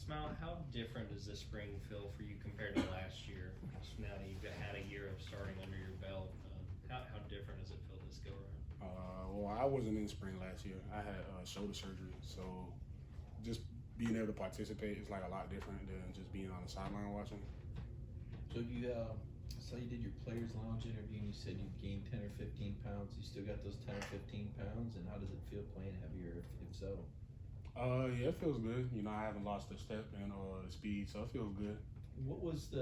Smael, how different does this spring feel for you compared to last year? Now that you've had a year of starting under your belt, how different does it feel this go around? Well, I wasn't in spring last year. I had shoulder surgery, so just being able to participate is like a lot different than just being on the sideline watching. So you saw you did your players lounge interview and you said you gained 10 or 15 pounds. You still got those 10 or 15 pounds, and how does it feel playing heavier if so? Yeah, it feels good. You know, I haven't lost a step and the speed, so it feels good. What was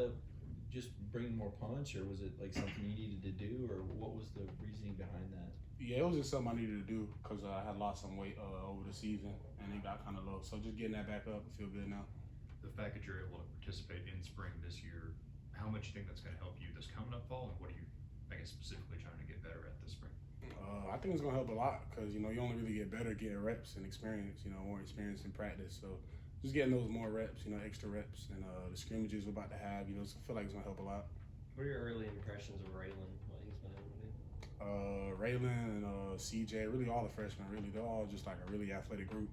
just bringing more punch, or was it like something you needed to do, or what was the reasoning behind that? Yeah, it was just something I needed to do because I had lost some weight over the season and it got kind of low. So just getting that back up, I feel good now. The fact that you're able to participate in spring this year, how much do you think that's going to help you this coming up fall, and what are you, I guess, specifically trying to get better at this spring? I think it's going to help a lot because, you know, you only really get better getting reps and experience, you know, more experience in practice. So just getting those more reps, you know, extra reps, and the scrimmages we're about to have, you know, so I feel like it's going to help a lot. What are your early impressions of Raylan, what he's been able to do? Raylan and CJ, really all the freshmen, really, they're all just like a really athletic group.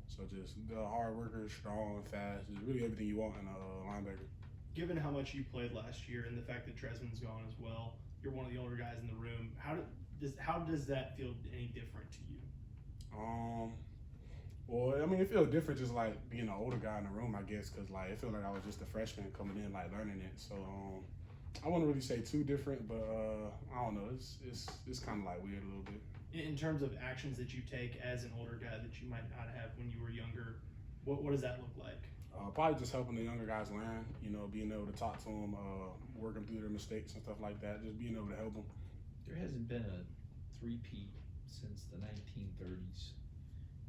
So just the hard workers, strong, fast, just really everything you want in a linebacker. Given how much you played last year and the fact that Tresman's gone as well, you're one of the older guys in the room. How does that feel any different to you? Well, I mean, it feels different just like being an older guy in the room, I guess, because like it felt like I was just a freshman coming in, like learning it. So I wouldn't really say too different, but I don't know. It's kind of like weird a little bit. In terms of actions that you take as an older guy that you might not have when you were younger, what does that look like? Probably just helping the younger guys learn, you know, being able to talk to them, working through their mistakes and stuff like that, just being able to help them. There hasn't been a three-peat since the 1930s.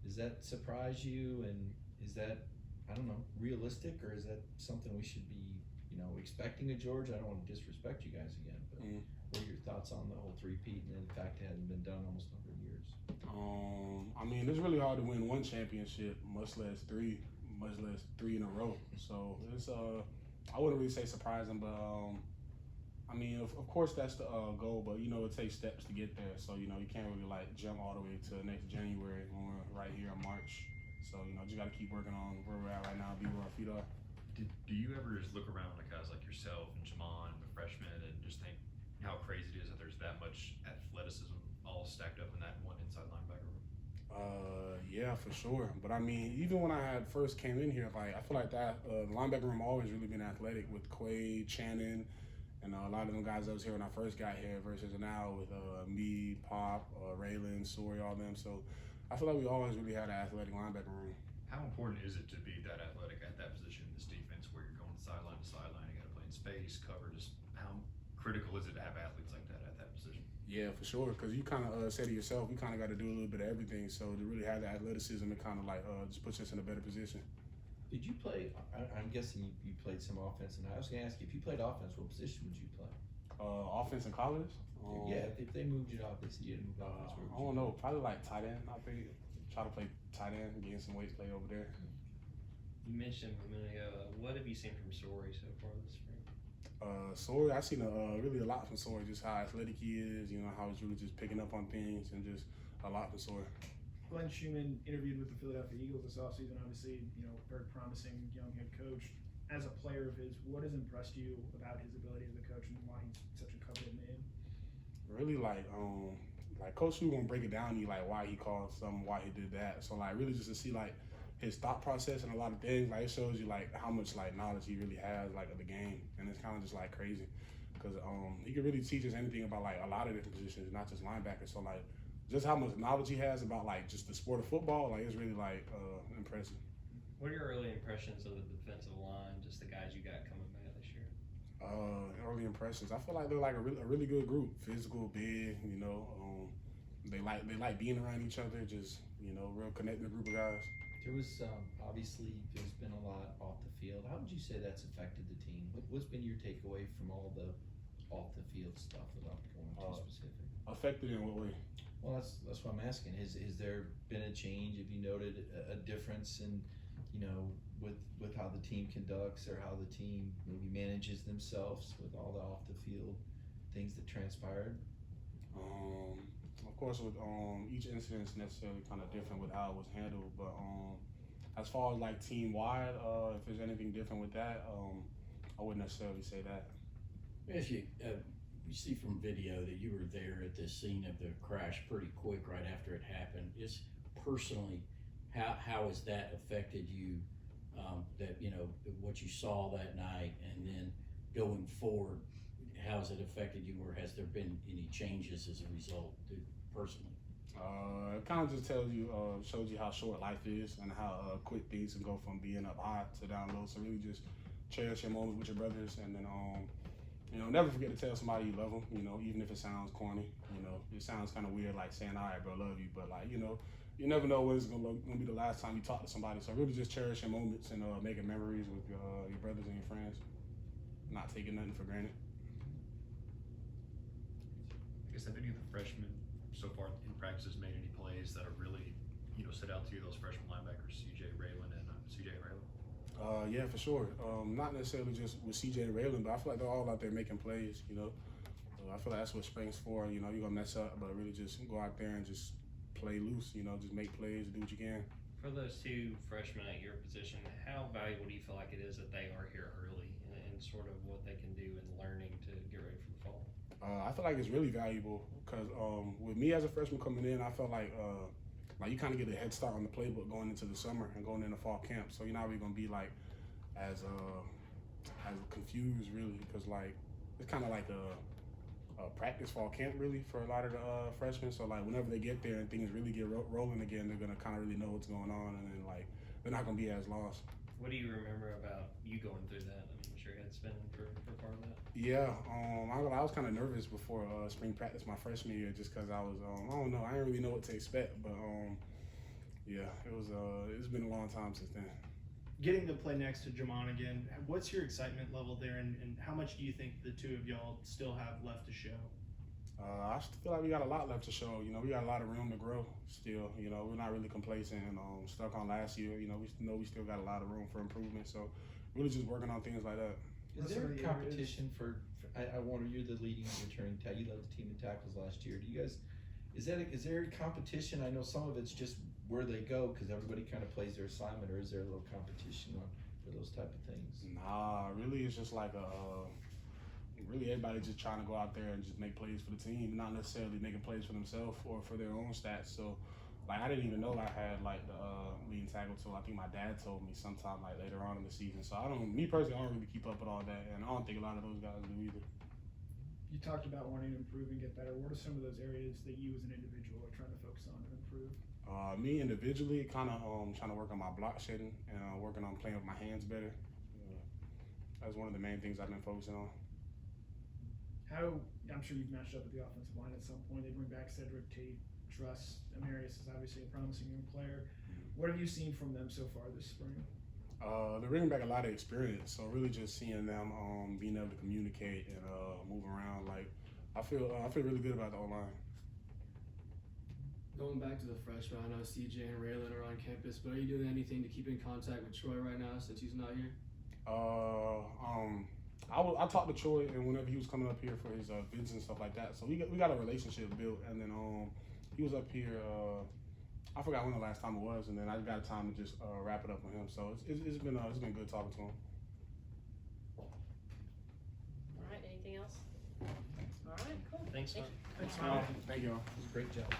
Does that surprise you, and is that, I don't know, realistic, or is that something we should be, you know, expecting of George? I don't want to disrespect you guys again, but what are your thoughts on the whole three-peat and the fact it hasn't been done almost 100 years? I mean, it's really hard to win one championship, much less three in a row. So it's I wouldn't really say surprising, but I mean, of course that's the goal, but you know it takes steps to get there. So you know you can't really like jump all the way to next January when we're right here in March. So you know just got to keep working on where we're at right now, be where our feet are. Do you ever just look around at guys like yourself and Schumann, the freshmen, and just think how crazy it is that there's that much athleticism all stacked up in that one inside linebacker room? Yeah, for sure. But I mean, even when I had first came in here, like I feel like that the linebacker room always really been athletic with Quaid, Channon, and a lot of them guys that was here when I first got here versus now with me, Pop, Raylan, Sori, all them. So I feel like we always really had an athletic linebacker room. How important is it to be that athletic at that position in this defense where you're going sideline to sideline, you got to play in space, cover? Just how critical is it to have athletes like that at that position? Yeah, for sure, because you kind of said to yourself, you kind of got to do a little bit of everything. So to really have the athleticism, it kind of like just puts us in a better position. Did you play, I'm guessing you played some offense, and I was going to ask you, if you played offense, what position would you play? Offense in college? Yeah, if they moved you to offense, you didn't move offense, where would you I don't know, probably like tight end. I think try to play tight end, gain some weight, play over there. You mentioned a minute ago, what have you seen from Sori so far this spring? Sori, I've seen really a lot from Sori, just how athletic he is, you know, how he's really just picking up on things, and just a lot from Sori. Glenn Schumann interviewed with the Philadelphia Eagles this offseason, obviously, you know, very promising young head coach. As a player of his, what has impressed you about his ability as a coach and why he's such a coveted name? Really like Coach Shu gonna break it down to you, like why he called something, why he did that. So like really just to see like his thought process and a lot of things, like it shows you like how much like knowledge he really has like of the game, and it's kind of just like crazy because he can really teach us anything about like a lot of different positions, not just linebackers. So like just how much knowledge he has about like just the sport of football, like it's really like impressive. What are your early impressions of the defensive line, just the guys you got coming back this year? Early impressions, I feel like they're like a really good group, physical, big, you know. They like being around each other, just you know, real connected group of guys. There was obviously there's been a lot off the field. How would you say that's affected the team? What's been your takeaway from all the off the field stuff without going too specific? Affected in what way? Well, that's what I'm asking. Has there been a change? Have you noted a difference in, you know, with how the team conducts or how the team maybe manages themselves with all the off the field things that transpired? Of course, with each incident is necessarily kind of different with how it was handled, but as far as like team wide, if there's anything different with that, I wouldn't necessarily say that. As you see from video that you were there at the scene of the crash pretty quick right after it happened. Just personally, how has that affected you? That what you saw that night, and then going forward, how has it affected you, or has there been any changes as a result, personally? It kind of just tells you, shows you how short life is and how quick things can go from being up high to down low. So really just cherish your moments with your brothers, and then never forget to tell somebody you love them. Even if it sounds corny. It sounds kind of weird, like saying, "All right, bro, love you," but like you never know when it's gonna be the last time you talk to somebody. So really just cherish your moments and making memories with your brothers and your friends. Not taking nothing for granted. I guess have any of the freshmen so far in practices made any plays that have really, stood out to you? Those freshman linebackers, CJ Raylan and CJ Raylan. Yeah, for sure. Not necessarily just with CJ and Raylan, but I feel like they're all out there making plays. I feel like that's what spring's for. You're gonna mess up, but really just go out there and just play loose. Just make plays, do what you can. For those two freshmen at your position, how valuable do you feel like it is that they are here early and sort of what they can do in learning to get ready for the fall? I feel like it's really valuable because with me as a freshman coming in, I felt like you kind of get a head start on the playbook going into the summer and going into fall camp. So you're not really gonna be like as confused really, because like it's kind of like a practice fall camp really for a lot of the freshmen. So like whenever they get there and things really get rolling again, they're gonna kind of really know what's going on, and then like they're not gonna be as lost. What do you remember about you going through that? I mean, was your head spinning for part of that? Yeah, I was kind of nervous before spring practice my freshman year, just because I was I don't know, I didn't really know what to expect, but yeah, it's been a long time since then. Getting to play next to Schumann again, what's your excitement level there, and how much do you think the two of y'all still have left to show? I still feel like we got a lot left to show. We got a lot of room to grow still. We're not really complacent and stuck on last year. We know we still got a lot of room for improvement. So really just working on things like that. Is there a competition for I wonder, you're the leading returning tackle. You led the team in tackles last year. Do you guys, is there a competition? I know some of it's just where they go because everybody kind of plays their assignment, or is there a little competition for those type of things? Nah, really it's just like really everybody just trying to go out there and just make plays for the team, not necessarily making plays for themselves or for their own stats. So like I didn't even know I had like the leading tackle till I think my dad told me sometime like later on in the season. So me personally, I don't really keep up with all that, and I don't think a lot of those guys do either. You talked about wanting to improve and get better. What are some of those areas that you as an individual are trying to focus on and improve? Me individually, kind of trying to work on my block shedding and working on playing with my hands better. That's one of the main things I've been focusing on. I'm sure you've matched up with the offensive line at some point. They bring back Cedric Tate. Truss Amarius is obviously a promising young player. What have you seen from them so far this spring? They're bringing back a lot of experience, so really just seeing them being able to communicate and move around. Like I feel really good about the O-line. Going back to the freshmen, I know CJ and Raylan are on campus, but are you doing anything to keep in contact with Troy right now since he's not here? I talked to Troy, and whenever he was coming up here for his visits and stuff like that, so we got a relationship built, and then he was up here. I forgot when the last time it was, and then I got time to just wrap it up with him. So it's been good talking to him. All right. Anything else? All right. Cool. Thanks, man. Thanks, Smael. Thank you all. It was a great job.